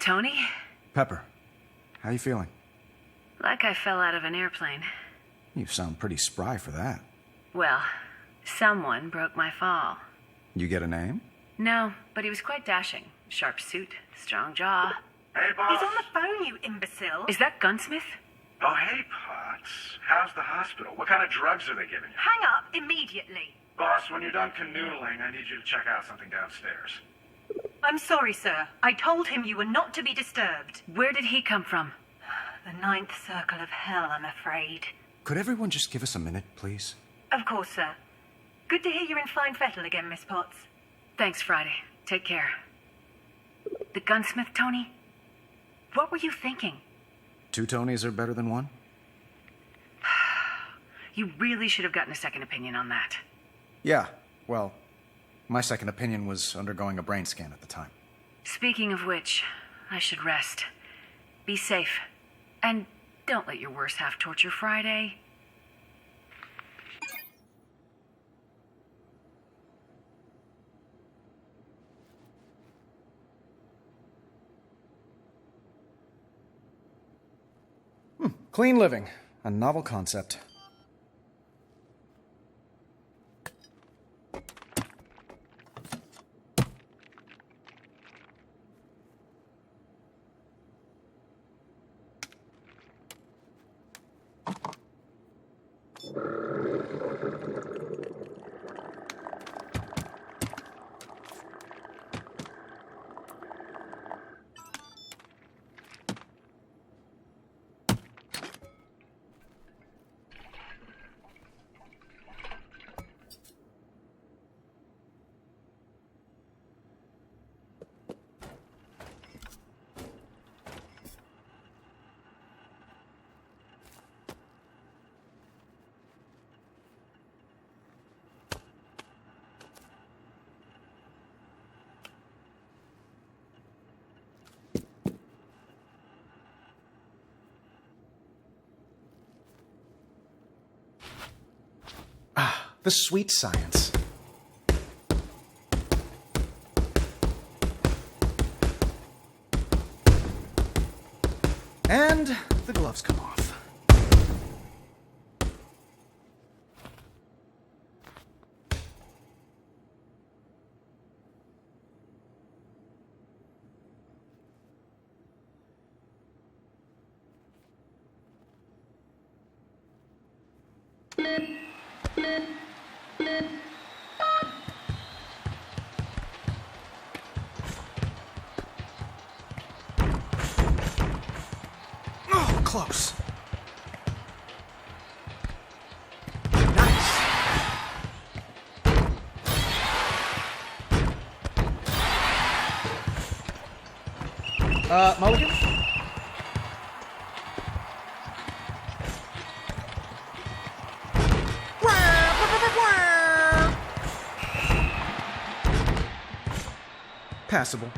Tony? Pepper, how you feeling? Like I fell out of an airplane. You sound pretty spry for that. Well, someone broke my fall. You get a name? No, but he was quite dashing. Sharp suit, strong jaw. Hey, boss. He's on the phone, you imbecile. Is that Gunsmith? Oh, hey, Potts. How's the hospital? What kind of drugs are they giving you? Hang up immediately. Boss, when you're done canoodling, I need you to check out something downstairs. I'm sorry, sir. I told him you were not to be disturbed. Where did he come from? The ninth circle of hell, I'm afraid. Could everyone just give us a minute, please? Of course, sir. Good to hear you're in fine fettle again, Miss Potts. Thanks, Friday. Take care. The gunsmith, Tony? What were you thinking? 2 Tonys are better than 1? You really should have gotten a second opinion on that. Yeah, well, my second opinion was undergoing a brain scan at the time. Speaking of which, I should rest. Be safe. And don't let your worst half torture Friday. Clean living, a novel concept. The sweet science. And the gloves come off. Oh, close. Nice. Mulligan? Passable.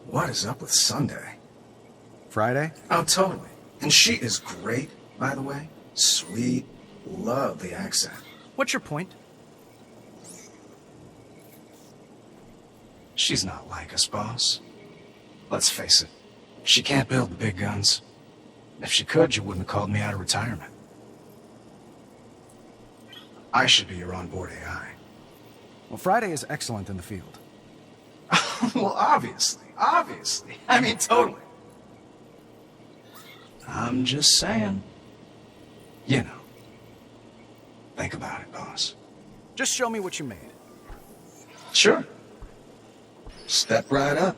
What is up with Sunday? Friday? Oh, totally. And she is great, by the way. Sweet, lovely accent. What's your point? She's not like us, boss. Let's face it, she can't build the big guns. If she could, you wouldn't have called me out of retirement. I should be your onboard AI. Well, Friday is excellent in the field. Well, obviously. I mean, totally. I'm just saying. You know. Think about it, boss. Just show me what you made. Sure. Step right up.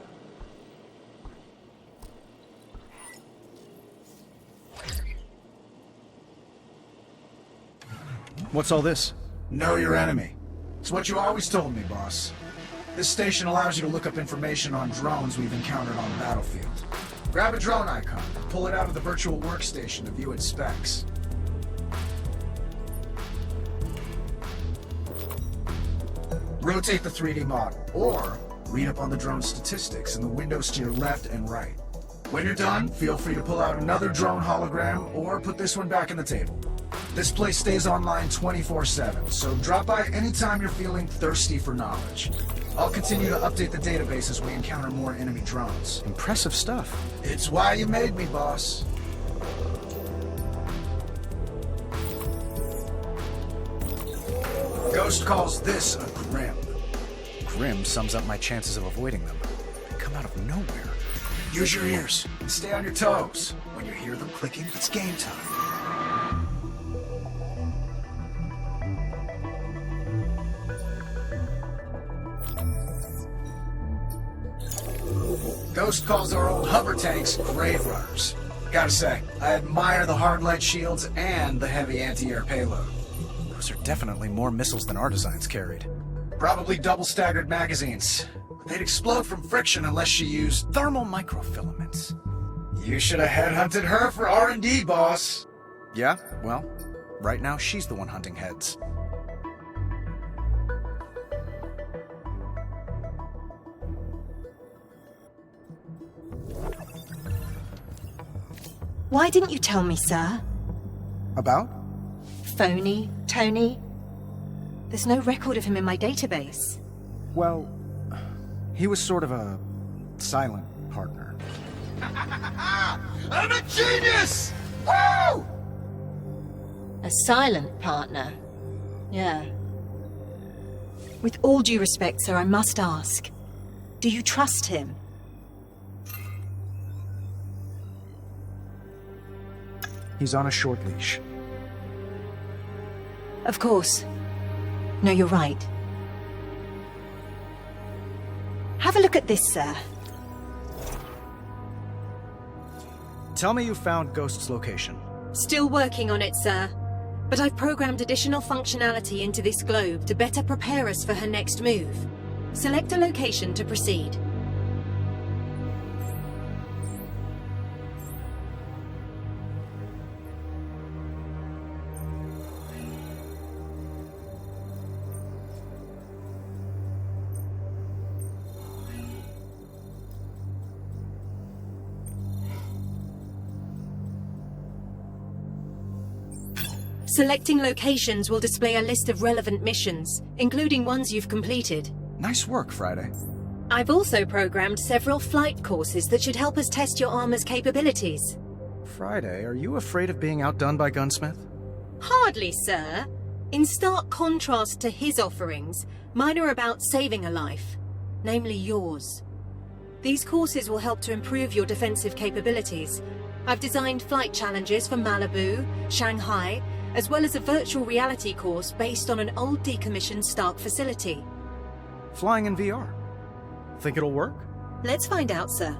What's all this? Know your enemy. It's what you always told me, boss. This station allows you to look up information on drones we've encountered on the battlefield. Grab a drone icon, pull it out of the virtual workstation to view its specs. Rotate the 3D model, or read up on the drone statistics in the windows to your left and right. When you're done, feel free to pull out another drone hologram or put this one back in the table. This place stays online 24/7, so drop by anytime you're feeling thirsty for knowledge. I'll continue to update the database as we encounter more enemy drones. Impressive stuff. It's why you made me, boss. Ghost calls this a grim. Grim sums up my chances of avoiding them. They come out of nowhere. Use your ears and stay on your toes. When you hear them clicking, it's game time. Ghost calls our old hover tanks grave runners. Gotta say, I admire the hard lead shields and the heavy anti-air payload. Those are definitely more missiles than our designs carried. Probably double staggered magazines. They'd explode from friction unless you used... Thermal microfilaments. You should have headhunted her for R&D, boss. Yeah, well, right now she's the one hunting heads. Why didn't you tell me, sir? About? Phony, Tony? There's no record of him in my database. Well, he was sort of a silent partner. I'm a genius! Woo! A silent partner? Yeah. With all due respect, sir, I must ask. Do you trust him? He's on a short leash. Of course. No, you're right. Have a look at this, sir. Tell me you found Ghost's location. Still working on it, sir. But I've programmed additional functionality into this globe to better prepare us for her next move. Select a location to proceed. Selecting locations will display a list of relevant missions, including ones you've completed. Nice work, Friday. I've also programmed several flight courses that should help us test your armor's capabilities. Friday, are you afraid of being outdone by Gunsmith? Hardly, sir. In stark contrast to his offerings, mine are about saving a life, namely yours. These courses will help to improve your defensive capabilities. I've designed flight challenges for Malibu, Shanghai, as well as a virtual reality course based on an old decommissioned Stark facility. Flying in VR. Think it'll work? Let's find out, sir.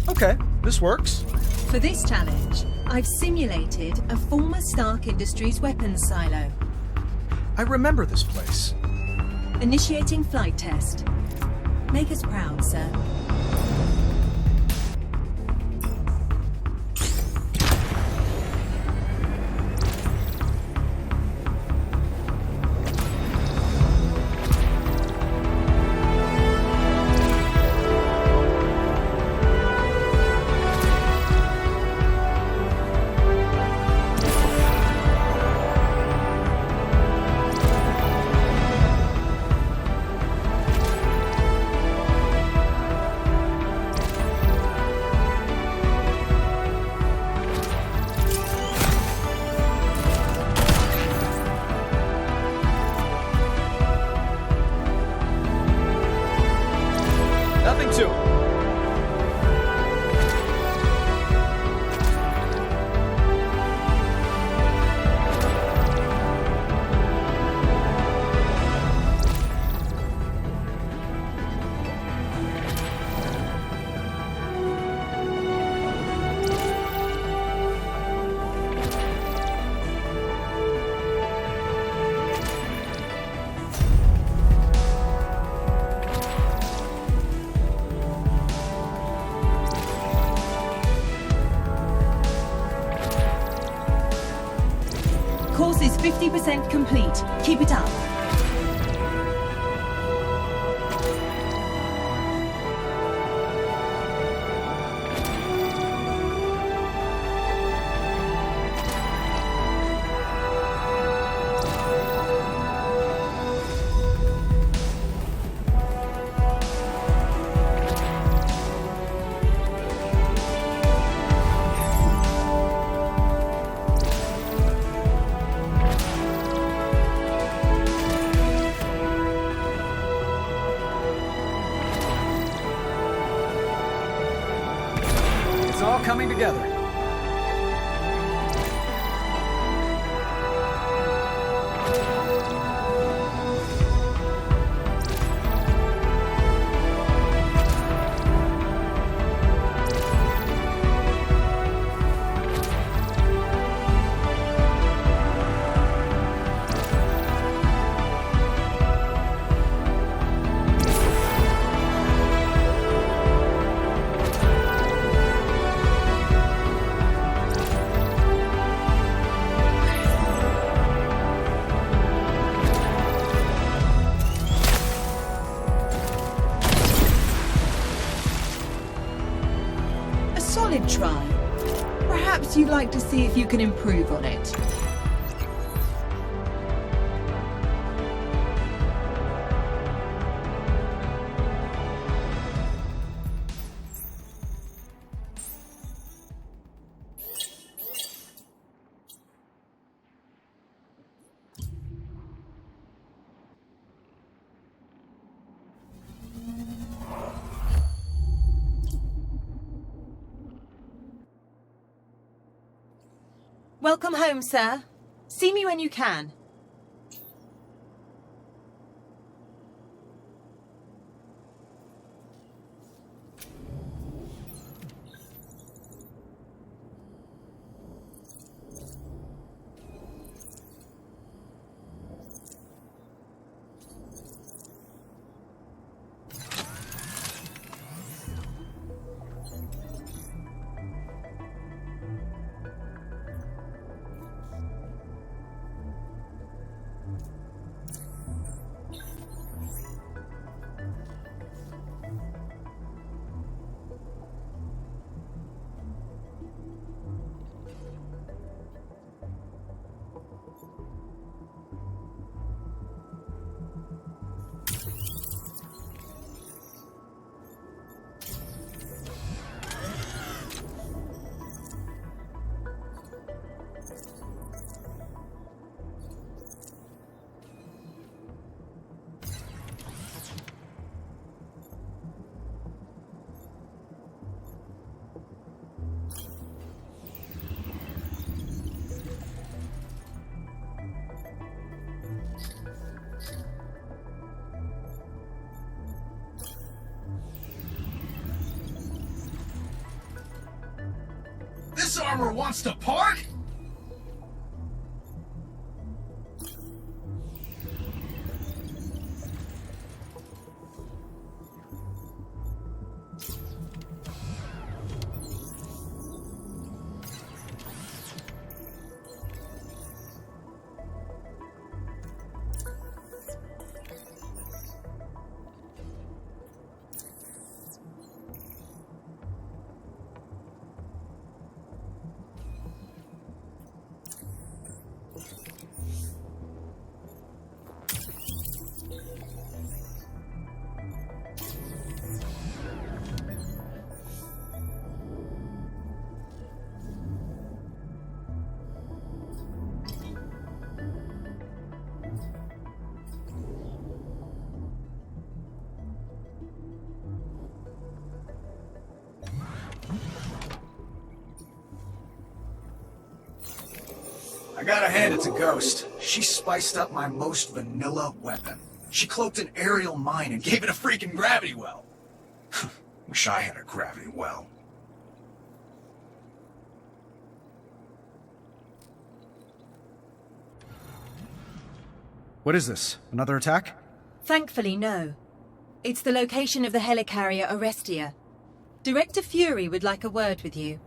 Okay, this works. For this challenge, I've simulated a former StarkIndustries weapons silo. I remember this place. Initiating flight test. Make us proud, sir. Nothing to it. Course is 50% complete. Keep it up. It's all coming together. A solid try. Perhaps you'd like to see if you can improve on it. Welcome home, sir. See me when you can. This armor wants to park? gotta hand it to Ghost. She spiced up my most vanilla weapon. She cloaked an aerial mine and gave it a freaking gravity well. Wish I had a gravity well. What is this? Another attack? Thankfully, no. It's the location of the helicarrier Orestia. Director Fury would like a word with you.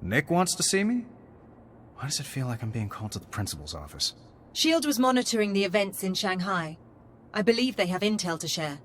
Nick wants to see me? Why does it feel like I'm being called to the principal's office? SHIELD was monitoring the events in Shanghai. I believe they have intel to share.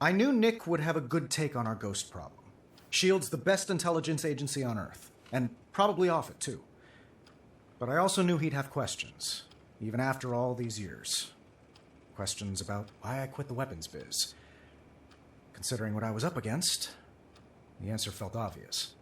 I knew Nick would have a good take on our ghost problem. SHIELD's the best intelligence agency on Earth, and probably off it, too. But I also knew he'd have questions, even after all these years. Questions about why I quit the weapons biz. Considering what I was up against, the answer felt obvious.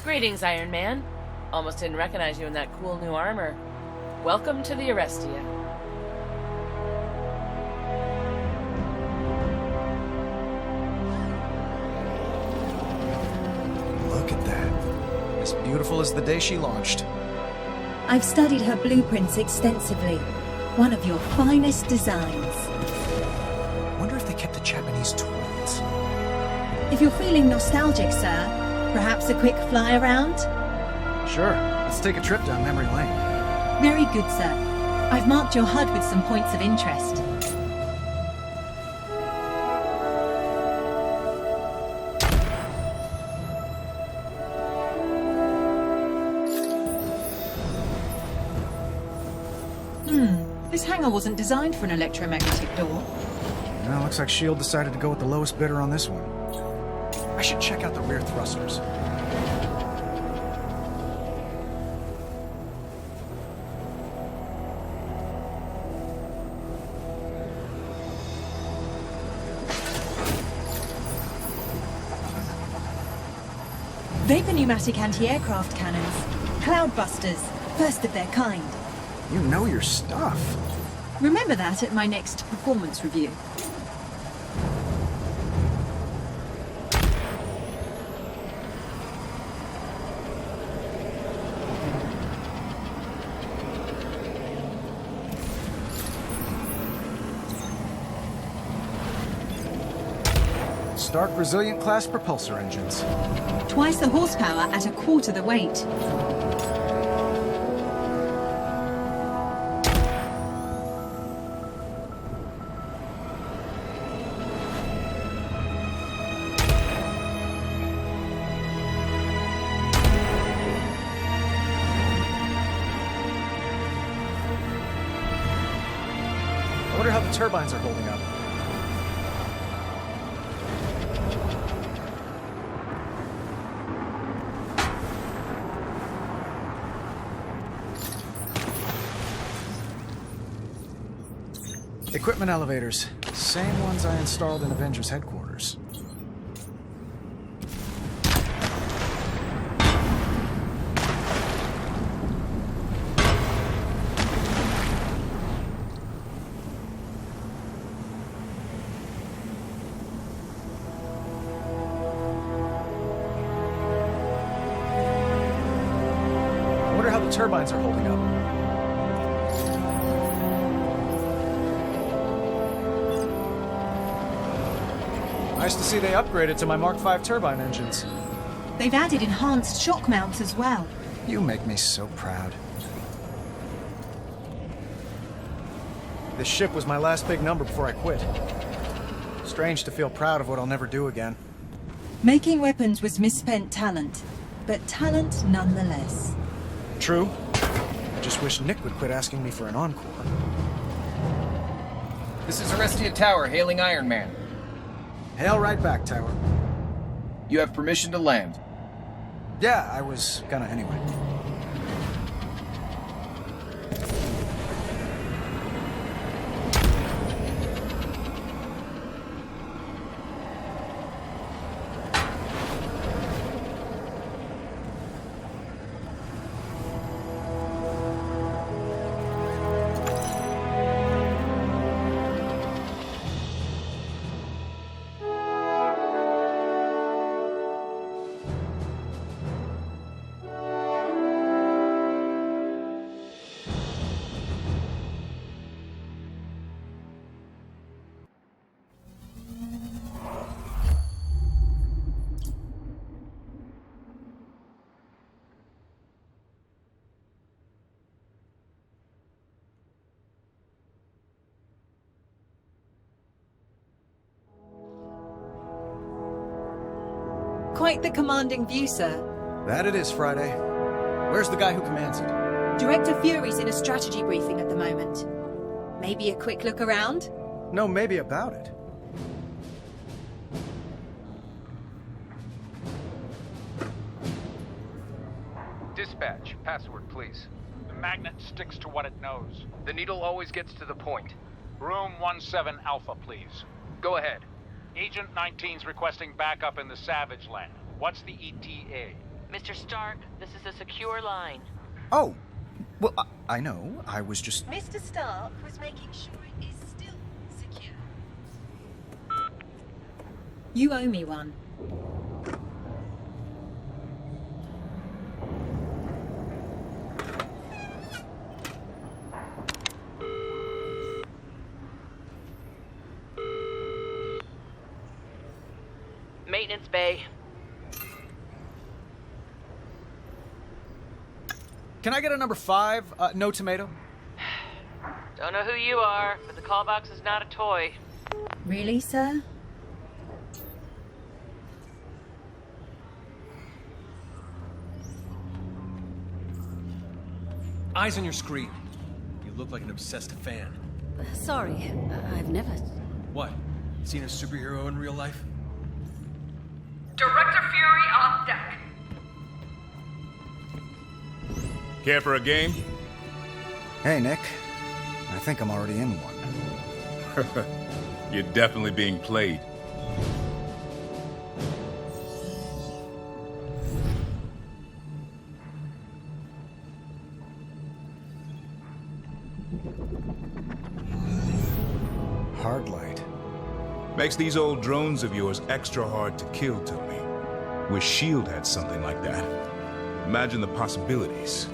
Greetings, Iron Man. Almost didn't recognize you in that cool new armor. Welcome to the Orestia. Look at that. As beautiful as the day she launched. I've studied her blueprints extensively. One of your finest designs. Wonder if they kept the Japanese twins. If you're feeling nostalgic, sir, perhaps a quick fly around? Sure, let's take a trip down memory lane. Very good, sir. I've marked your HUD with some points of interest. This hangar wasn't designed for an electromagnetic door. Well, looks like SHIELD decided to go with the lowest bidder on this one. I should check out the rear thrusters. Vapor pneumatic anti-aircraft cannons. Cloudbusters. First of their kind. You know your stuff. Remember that at my next performance review. Stark Resilient class propulsor engines. Twice the horsepower at a quarter the weight. I wonder how the turbines are holding up. Equipment elevators. Same ones I installed in Avengers headquarters. I wonder how the turbines are holding up. Nice to see they upgraded to my Mark V turbine engines. They've added enhanced shock mounts as well. You make me so proud. This ship was my last big number before I quit. Strange to feel proud of what I'll never do again. Making weapons was misspent talent, but talent nonetheless. True. I just wish Nick would quit asking me for an encore. This is Arestia Tower, hailing Iron Man. Hail right back, Tower. You have permission to land. Yeah, I was gonna anyway. Quite the commanding view, sir. That it is, Friday. Where's the guy who commands it? Director Fury's in a strategy briefing at the moment. Maybe a quick look around? No, maybe about it. Dispatch, password, please. The magnet sticks to what it knows. The needle always gets to the point. Room 17 Alpha, please. Go ahead. Agent 19's requesting backup in the Savage Land. What's the ETA? Mr. Stark, this is a secure line. Oh, well, I know. I was just... Mr. Stark was making sure it is still secure. You owe me one. Maintenance bay. Can I get a number 5? No tomato? Don't know who you are, but the call box is not a toy. Really, sir? Eyes on your screen. You look like an obsessed fan. Sorry, I've never... What? Seen a superhero in real life? Director Fury on deck. Care for a game? Hey, Nick. I think I'm already in one. You're definitely being played. Hard light. Makes these old drones of yours extra hard to kill, Tony. Wish S.H.I.E.L.D. had something like that. Imagine the possibilities.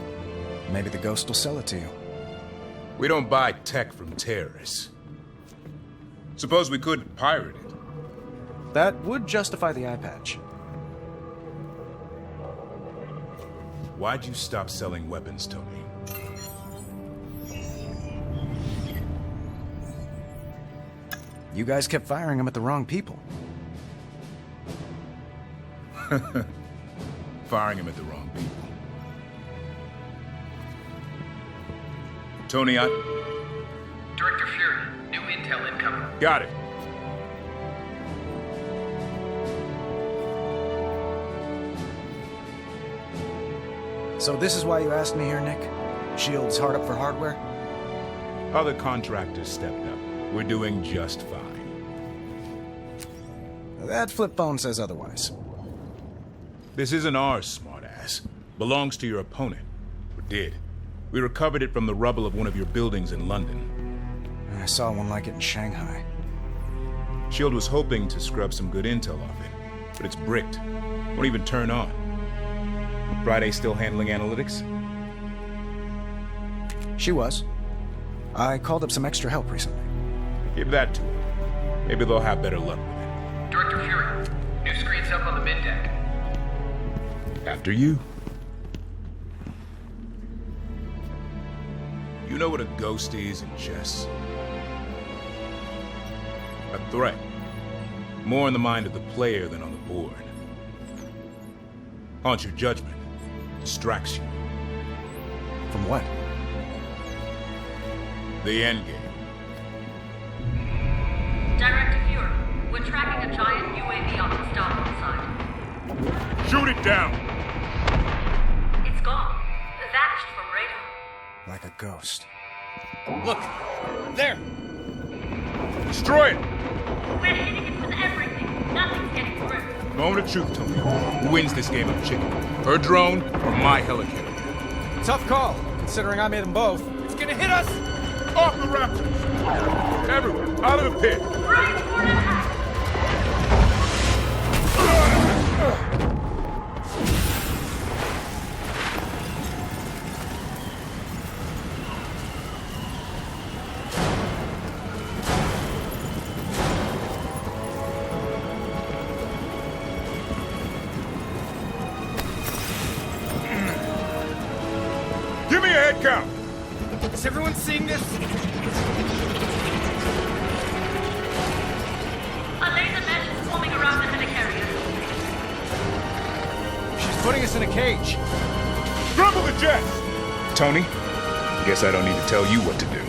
Maybe the Ghost will sell it to you. We don't buy tech from terrorists. Suppose we could pirate it. That would justify the eye patch. Why'd you stop selling weapons, Tony? You guys kept firing them at the wrong people. Firing him at the wrong people. Tony, Director Fury, new intel incoming. Got it. So this is why you asked me here, Nick? S.H.I.E.L.D's hard up for hardware? Other contractors stepped up. We're doing just fine. That flip phone says otherwise. This isn't ours, smartass. Belongs to your opponent. Or did. We recovered it from the rubble of one of your buildings in London. I saw one like it in Shanghai. S.H.I.E.L.D. was hoping to scrub some good intel off it, but it's bricked. Won't even turn on. Friday still handling analytics? She was. I called up some extra help recently. Give that to them. Maybe they'll have better luck with it. Director Fury, new screens up on the mid-deck. After you. You know what a ghost is in chess? A threat. More in the mind of the player than on the board. Haunts your judgment. Distracts you. From what? The endgame. Director Fuhrer, we're tracking a giant UAV on the starboard side. Shoot it down! It's gone. Vanished from radar. Like a ghost. Look! There! Destroy it! We're hitting it with everything. Nothing's getting through. Moment of truth, Tony. Who wins this game of chicken? Her drone or my helicarrier? Tough call, considering I made them both. It's gonna hit us! Off the Raptors! Everyone, out of the pit! Right for an attack! Give me a head count! Is everyone seeing this? A laser mesh is swarming around the helicarrier. She's putting us in a cage. Scramble the jets! Tony, guess I don't need to tell you what to do.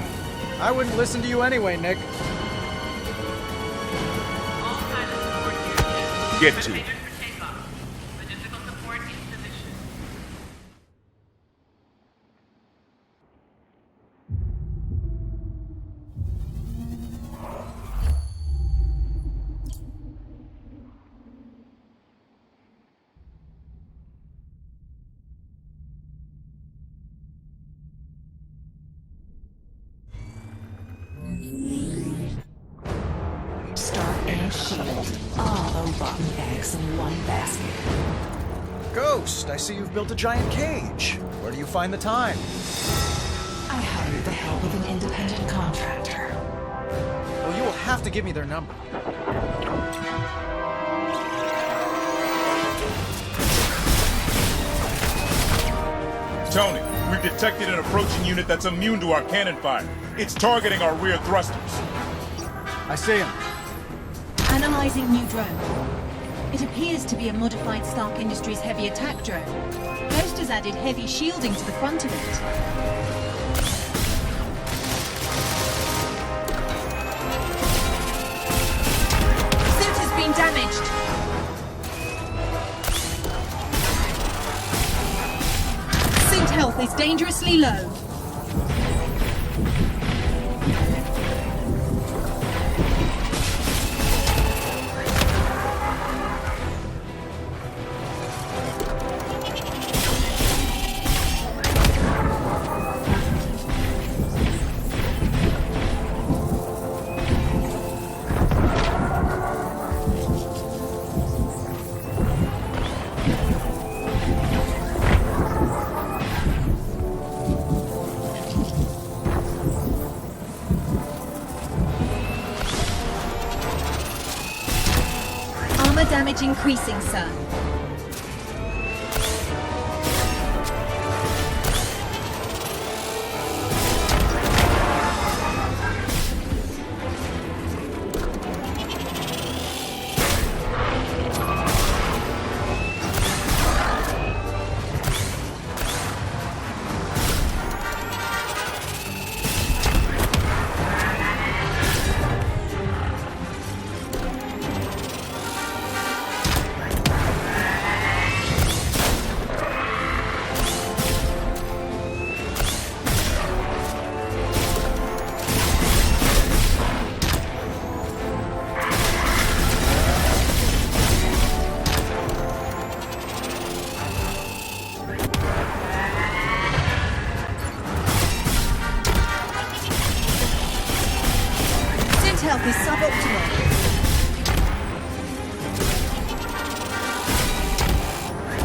I wouldn't listen to you anyway, Nick. All pilots report here. Get to it. For takeoff. Logistical support in position. Stark and Shield. All those rotten eggs in one basket. Ghost, I see you've built a giant cage. Where do you find the time? I hired the help of an independent contractor. Well, you will have to give me their number. Tony, we've detected an approaching unit that's immune to our cannon fire. It's targeting our rear thrusters. I see him. Analyzing new drone. It appears to be a modified StarkIndustries heavy attack drone. Ghost has added heavy shielding to the front of it. Suit has been damaged. Suit health is dangerously low. Damage increasing, sir. Health is suboptimal.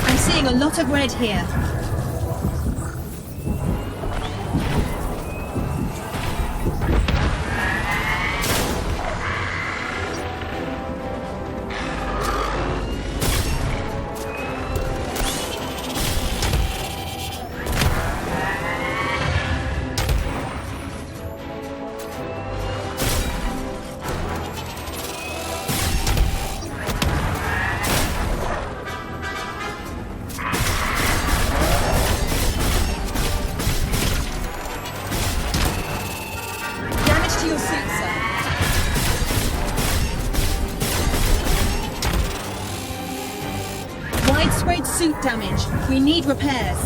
I'm seeing a lot of red here. to your suit, sir. Widespread suit damage. We need repairs.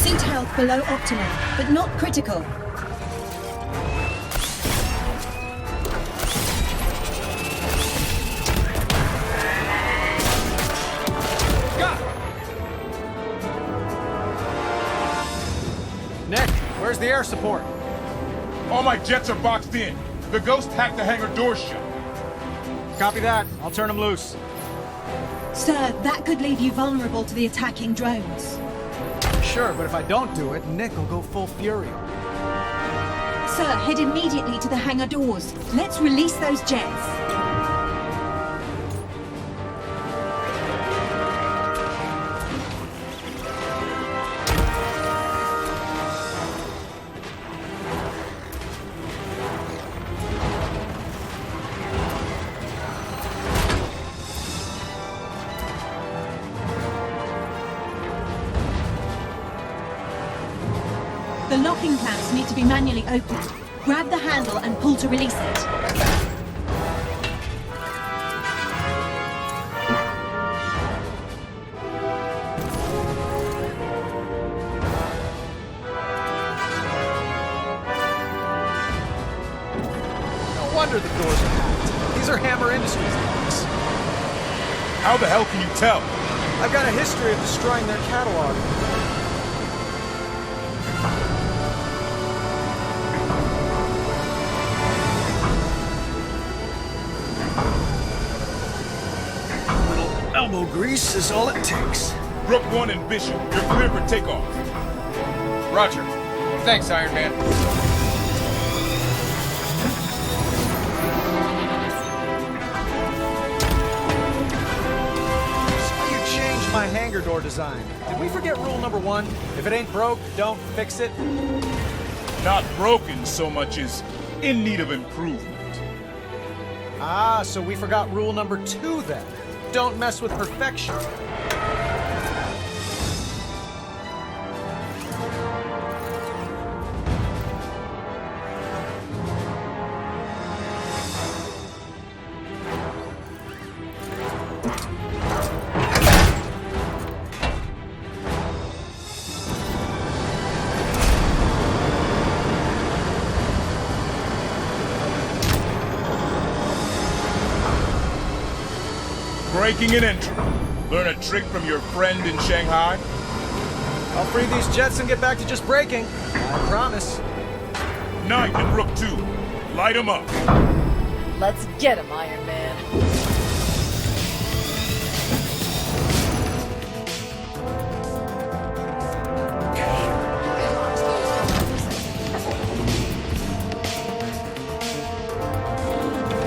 Suit health below optimal, but not critical. Nick, where's the air support? All my jets are boxed in. The Ghost hacked the hangar doors shut. Copy that. I'll turn them loose. Sir, that could leave you vulnerable to the attacking drones. Sure, but if I don't do it, Nick will go full fury. Sir, head immediately to the hangar doors. Let's release those jets. The locking clamps need to be manually opened. Grab the handle and pull to release it. No wonder the doors are hacked. These are Armored Industries locks. How the hell can you tell? I've got a history of destroying their catalog. Elbow grease is all it takes. Rook 1 and Bishop, you're clear for takeoff. Roger. Thanks, Iron Man. So you changed my hangar door design. Did we forget rule number 1? If it ain't broke, don't fix it? Not broken so much as in need of improvement. Ah, so we forgot rule number 2 then. Don't mess with perfection. Breaking and entering. Learn a trick from your friend in Shanghai? I'll free these jets and get back to just braking. I promise. 9 and Rook 2. Light them up. Let's get him, Iron Man.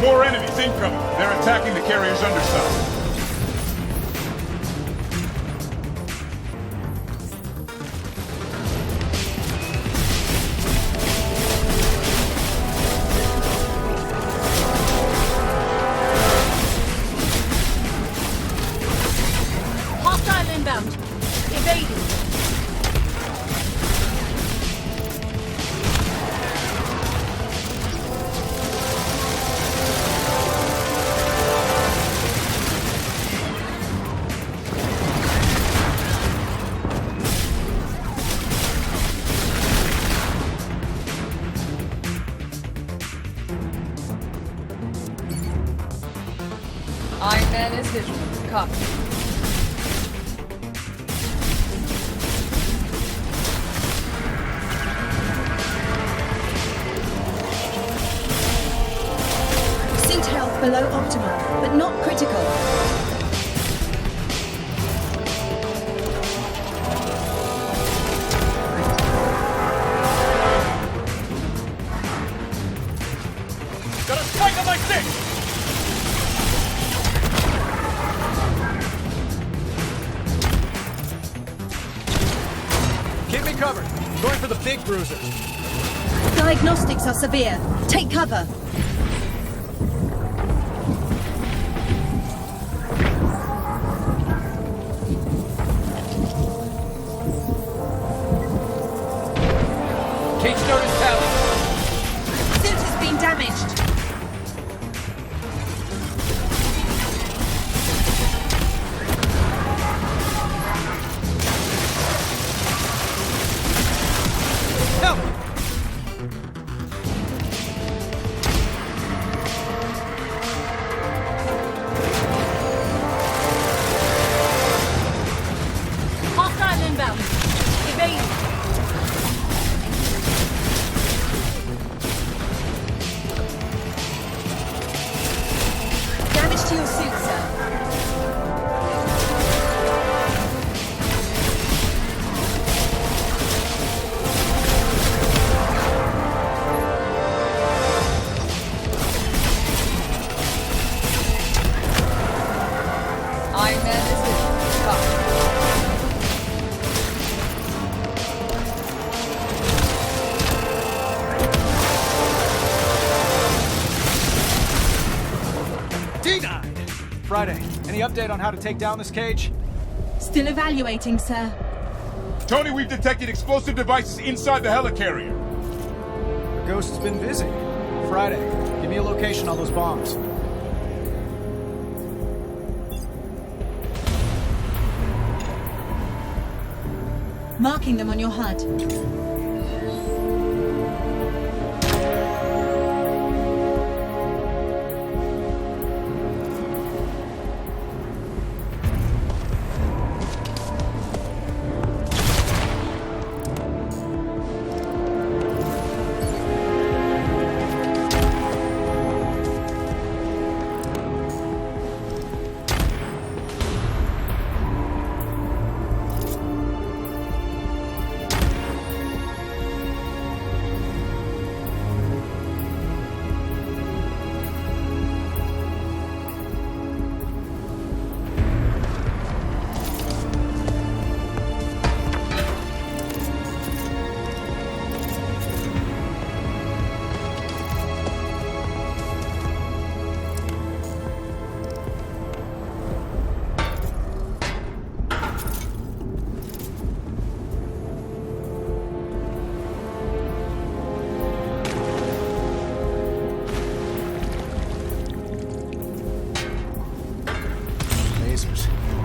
More enemies incoming. They're attacking the carrier's underside. Hostile inbound. Evading. Iron Man is visual. Copy. Suit health below optimal, but not critical. Got a strike on my stick! Keep me covered. I'm going for the big bruisers. Diagnostics are severe. Take cover. Cage node is tallied. Suit has been damaged. Help! Hostile inbound. Evade. Damage to your suit, sir. Iron Man, this is tough. Denied! Friday, any update on how to take down this cage? Still evaluating, sir. Tony, we've detected explosive devices inside the helicarrier. The Ghost's been busy. Friday, give me a location on those bombs. Marking them on your HUD.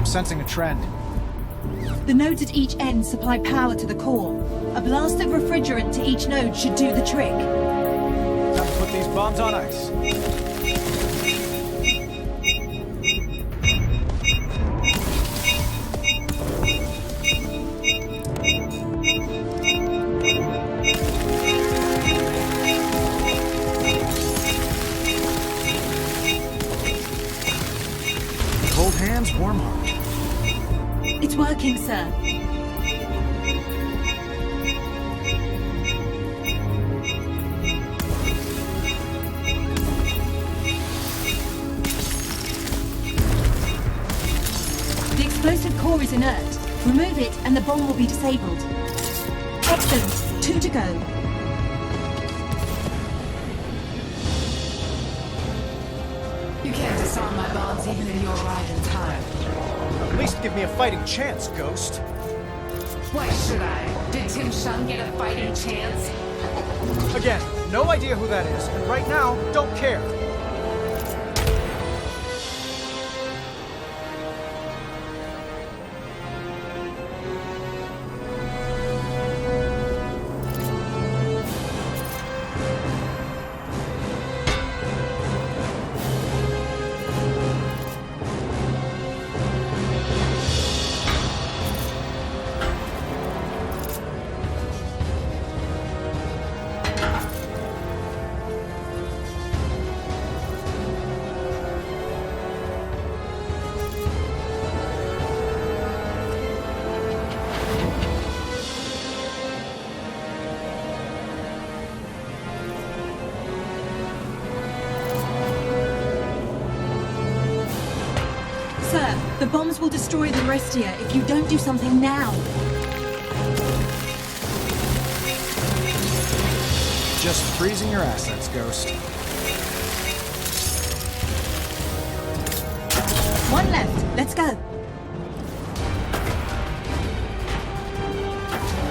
Sensing a trend. The nodes at each end supply power to the core. A blast of refrigerant to each node should do the trick. Time to put these bombs on ice. Cold hands, warm heart. It's working, sir. The explosive core is inert. Remove it and the bomb will be disabled. Excellent. 2 to go. You can't disarm my bombs even in your right in time. At least give me a fighting chance, Ghost. Why should I? Did Tim Shun get a fighting chance? Again, no idea who that is, and right now, don't care. Sir, the bombs will destroy the Restia if you don't do something now. just freezing your assets, Ghost. One left. Let's go.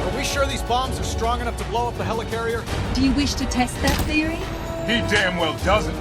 Are we sure these bombs are strong enough to blow up the helicarrier? Do you wish to test that theory? He damn well doesn't.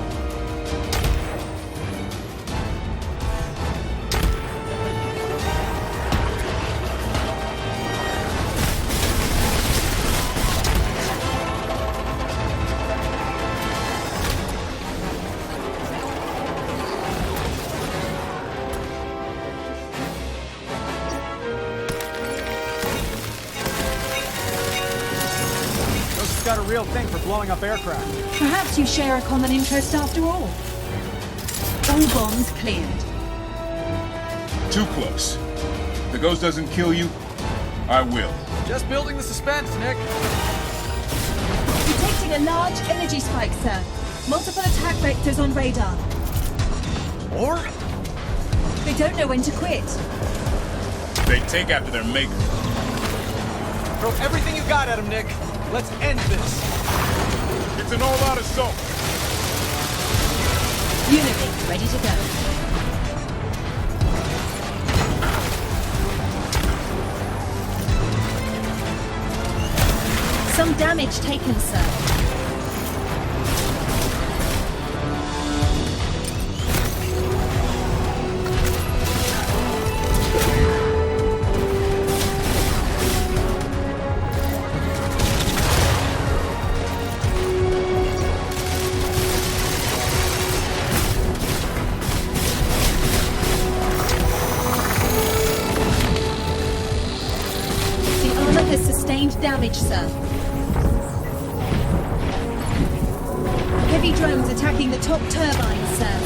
Got a real thing for blowing up aircraft. Perhaps you share a common interest after all. All bombs cleared. Too close. If the ghost doesn't kill you, I will. Just building the suspense, Nick. Detecting a large energy spike, sir. Multiple attack vectors on radar. Or? They don't know when to quit. They take after their maker. Throw everything you got at him, Nick. Let's end this. It's an all-out assault. Unity, ready to go. Some damage taken, sir. Damage, sir. Heavy drones attacking the top turbine, sir.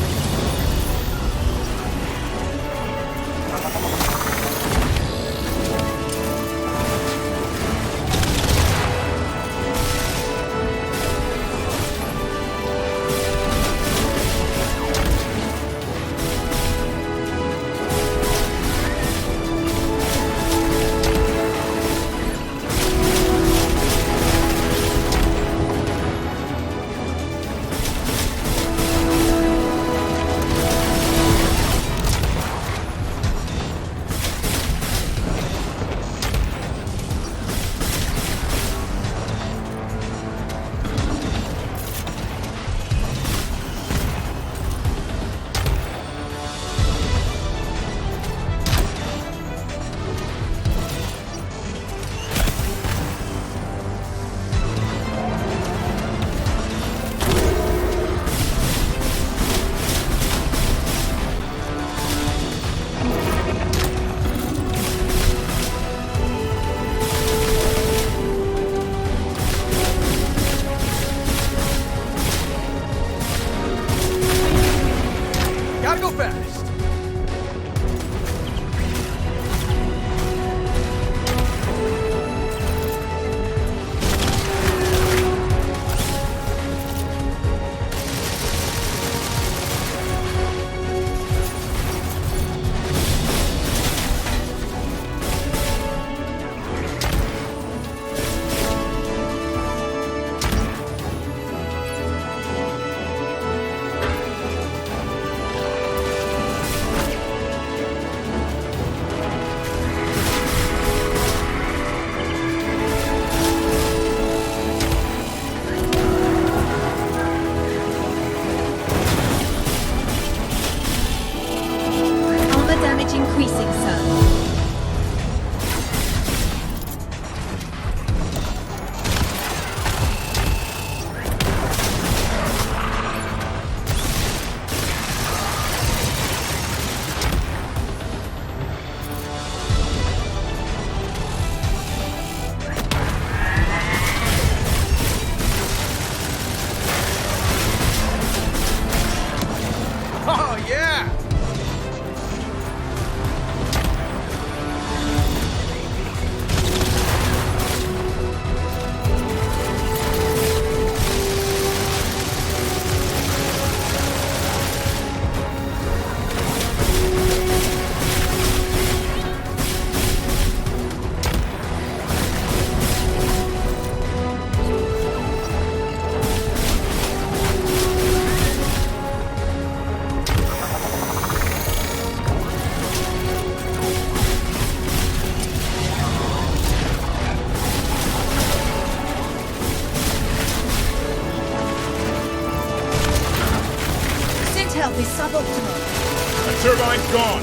Mine's gone.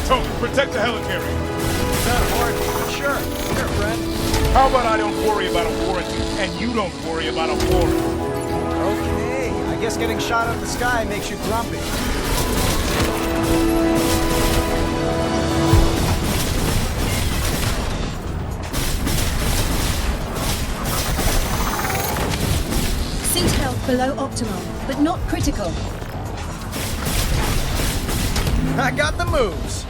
Tony, protect the helicarrier. That hard? Sure. Here, friend. How about I don't worry about a warranty, and you don't worry about a warrant? Okay, I guess getting shot out of the sky makes you grumpy. Suit health below optimal, but not critical. I got the moves.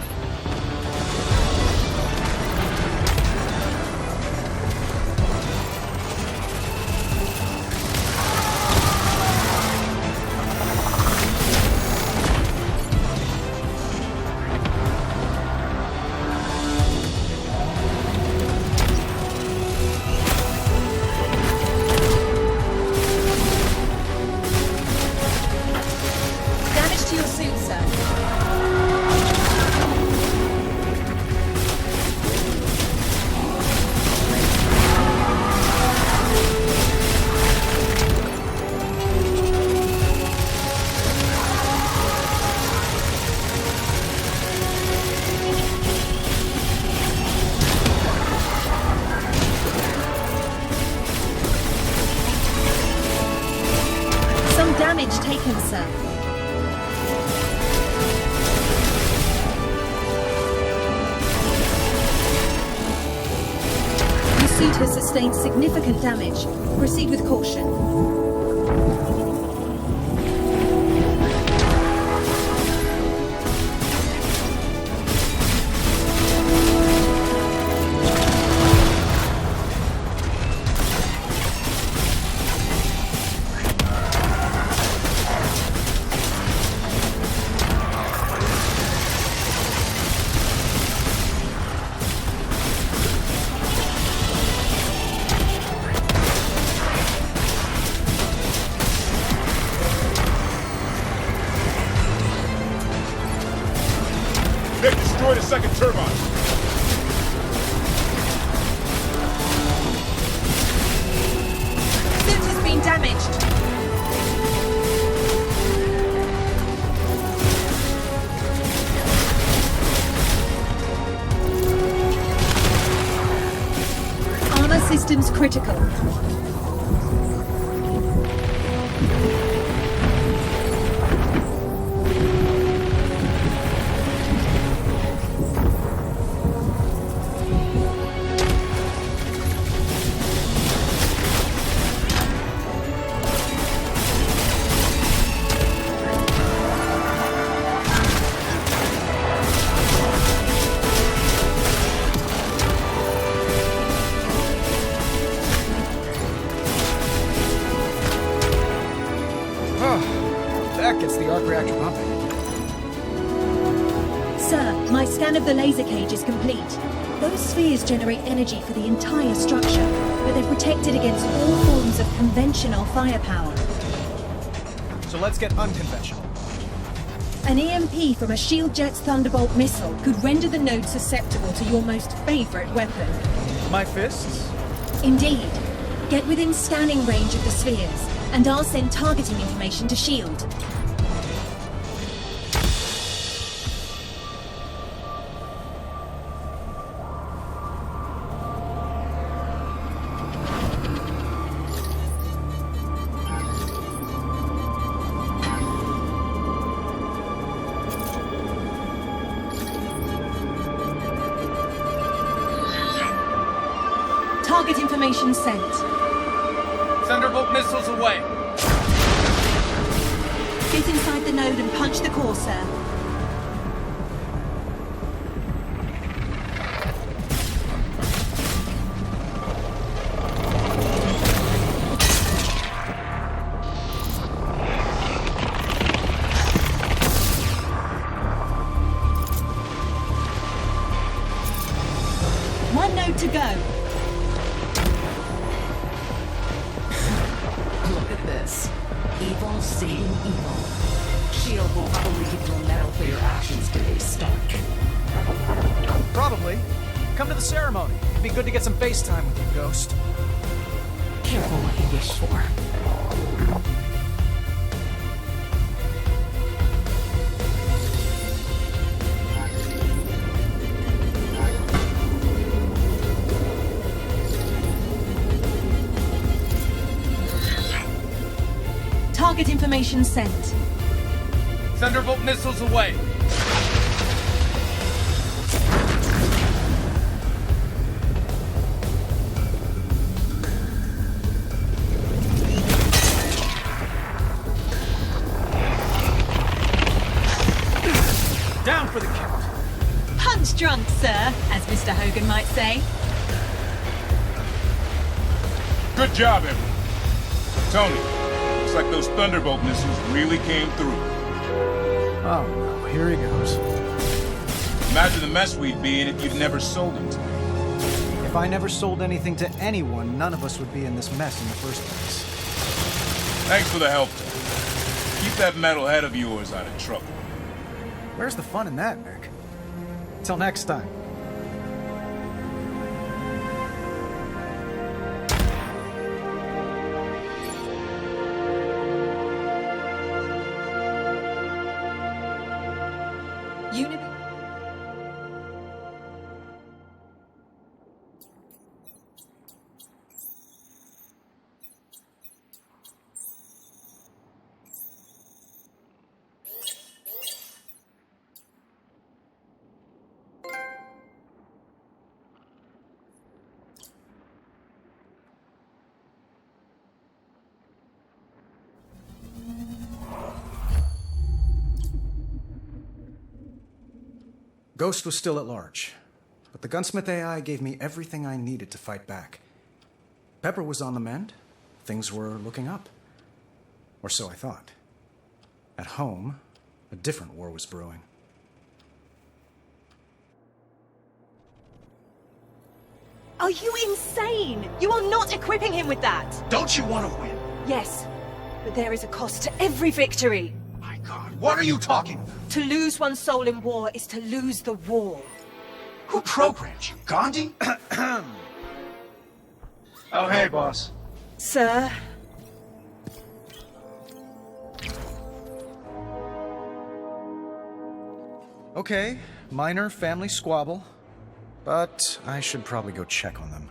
Damage to your suit, sir. Some damage taken, sir. Your suit has sustained significant damage. Proceed with caution. They destroyed a second turbine. Suit has been damaged. Armor systems critical. That gets the arc reactor pumping. Sir, my scan of the laser cage is complete. Those spheres generate energy for the entire structure, but they're protected against all forms of conventional firepower. So let's get unconventional. An EMP from a Shield Jet's Thunderbolt missile could render the node susceptible to your most favorite weapon. My fists? Indeed. Get within scanning range of the spheres, and I'll send targeting information to Shield. Target information sent. Thunderbolt missiles away. Get inside the node and punch the core, sir. One node to go. Look at this. Evil seeing evil. Shield will probably give you a medal for your actions today, Stark. Probably. Come to the ceremony. It'd be good to get some FaceTime with you, Ghost. Careful what you wish for. information sent. Thunderbolt missiles away. Down for the count. Punch drunk, sir, as Mr. Hogan might say. Good job, everyone. Tony, looks like those Thunderbolt missiles really came through. Oh no, here he goes. Imagine the mess we'd be in if you'd never sold them to me. If I never sold anything to anyone, none of us would be in this mess in the first place. Thanks for the help, Tony. Keep that metal head of yours out of trouble. Where's the fun in that, Nick? Till next time. Ghost was still at large, but the gunsmith AI gave me everything I needed to fight back. Pepper was on the mend. Things were looking up. Or so I thought. At home, a different war was brewing. Are you insane? You are not equipping him with that! Don't you want to win? Yes, but there is a cost to every victory. My God, what are you talking about? To lose one's soul in war is to lose the war. Who programmed you, Gandhi? Oh, hey, boss. Sir? Okay, minor family squabble, but I should probably go check on them.